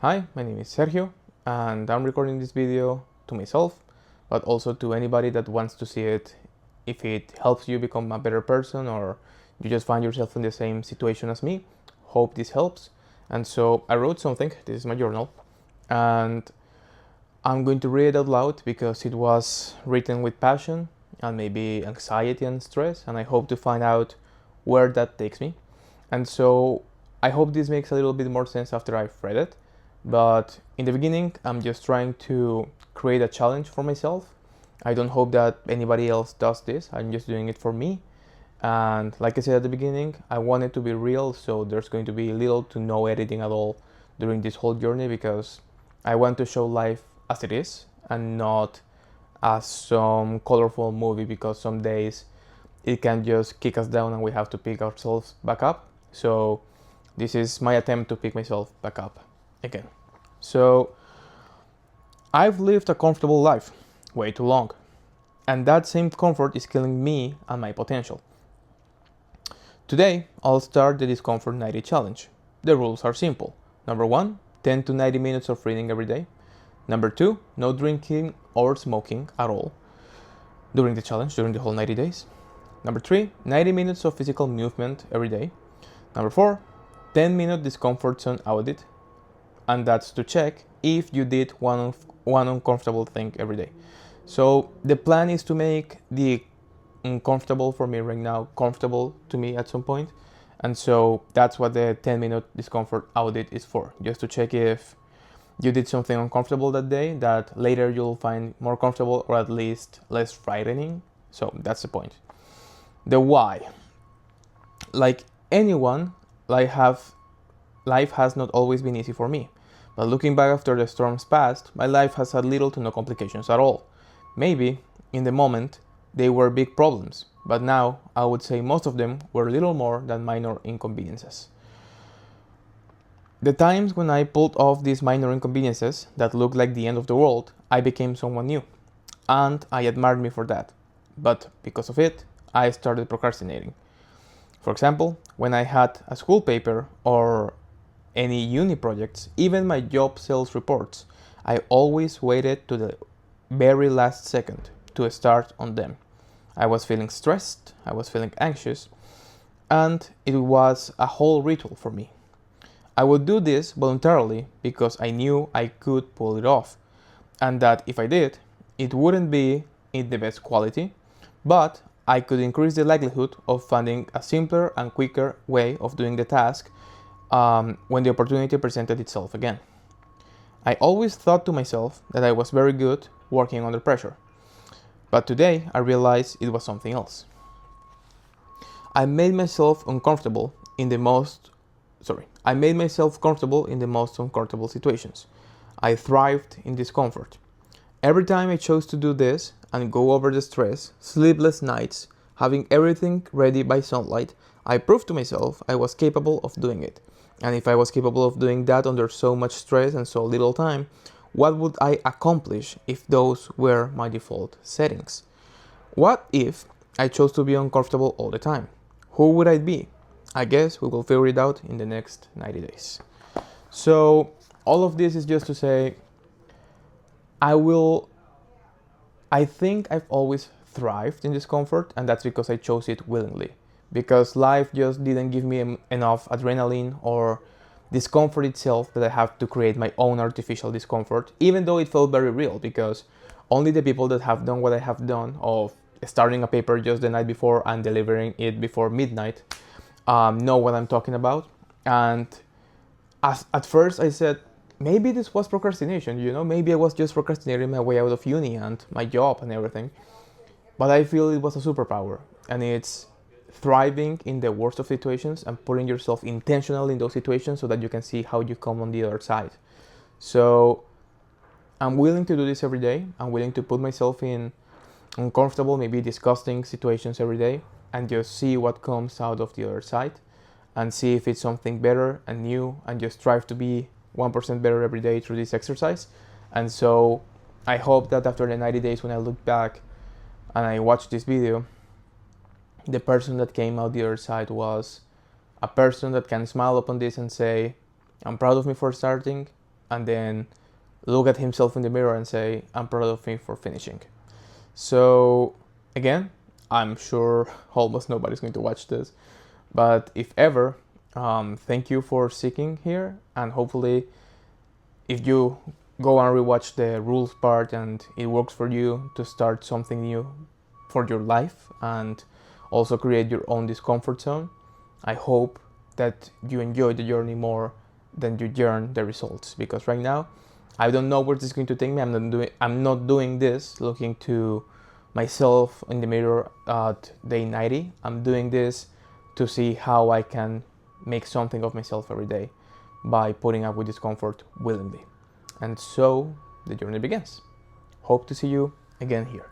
Hi, my name is Sergio, and I'm recording this video to myself, but also to anybody that wants to see it if it helps you become a better person or you just find yourself in the same situation as me. Hope this helps. And so I wrote something, this is my journal, and I'm going to read it out loud because it was written with passion and maybe anxiety and stress, and I hope to find out where that takes me. And so I hope this makes a little bit more sense after I've read it. But in the beginning, I'm just trying to create a challenge for myself. I don't hope that anybody else does this. I'm just doing it for me. And like I said at the beginning, I want it to be real, so there's going to be little to no editing at all during this whole journey because I want to show life as it is and not as some colorful movie, because some days it can just kick us down and we have to pick ourselves back up. So this is my attempt to pick myself back up again. So I've lived a comfortable life way too long, and that same comfort is killing me and my potential. Today, I'll start the Discomfort 90 challenge. The rules are simple. Number 1, 10 to 90 minutes of reading every day. Number 2, no drinking or smoking at all during the challenge, during the whole 90 days. Number 3, 90 minutes of physical movement every day. Number 4, 10-minute discomfort zone audit, and that's to check if you did one uncomfortable thing every day. So the plan is to make the uncomfortable for me right now comfortable to me at some point, and so that's what the 10-minute discomfort audit is for, just to check if you did something uncomfortable that day that later you'll find more comfortable or at least less frightening. So that's the point. The why. Like anyone, life has not always been easy for me. But looking back after the storms passed, my life has had little to no complications at all. Maybe, in the moment, they were big problems, but now I would say most of them were little more than minor inconveniences. The times when I pulled off these minor inconveniences that looked like the end of the world, I became someone new, and I admired me for that. But because of it, I started procrastinating. For example, when I had a school paper or any uni projects, even my job sales reports, I always waited to the very last second to start on them. I was feeling stressed, I was feeling anxious, and it was a whole ritual for me. I would do this voluntarily because I knew I could pull it off, and that if I did, it wouldn't be in the best quality, but I could increase the likelihood of finding a simpler and quicker way of doing the task when the opportunity presented itself again. I always thought to myself that I was very good working under pressure, but today I realized it was something else. I made myself comfortable in the most uncomfortable situations. I thrived in discomfort. Every time I chose to do this and go over the stress, sleepless nights, having everything ready by sunlight, I proved to myself I was capable of doing it. And if I was capable of doing that under so much stress and so little time, what would I accomplish if those were my default settings? What if I chose to be uncomfortable all the time? Who would I be? I guess we will figure it out in the next 90 days. So all of this is just to say, I think I've always thrived in discomfort, and that's because I chose it willingly. Because life just didn't give me enough adrenaline or discomfort itself that I have to create my own artificial discomfort, even though it felt very real, because only the people that have done what I have done of starting a paper just the night before and delivering it before midnight know what I'm talking about. And at first I said, maybe this was procrastination, maybe I was just procrastinating my way out of uni and my job and everything. But I feel it was a superpower, and it's thriving in the worst of situations and putting yourself intentionally in those situations so that you can see how you come on the other side. So I'm willing to do this every day. I'm willing to put myself in uncomfortable, maybe disgusting situations every day and just see what comes out of the other side and see if it's something better and new, and just strive to be 1% better every day through this exercise. And so I hope that after the 90 days, when I look back and I watch this video, the person that came out the other side was a person that can smile upon this and say, I'm proud of me for starting, and then look at himself in the mirror and say, I'm proud of me for finishing. So again, I'm sure almost nobody's going to watch this, but if ever, thank you for seeking here, and hopefully if you go and rewatch the rules part and it works for you to start something new for your life and also create your own discomfort zone, I hope that you enjoy the journey more than you yearn the results, because right now I don't know where this is going to take me. I'm not doing this looking to myself in the mirror at day 90. I'm doing this to see how I can make something of myself every day by putting up with discomfort willingly. And so the journey begins. Hope to see you again here.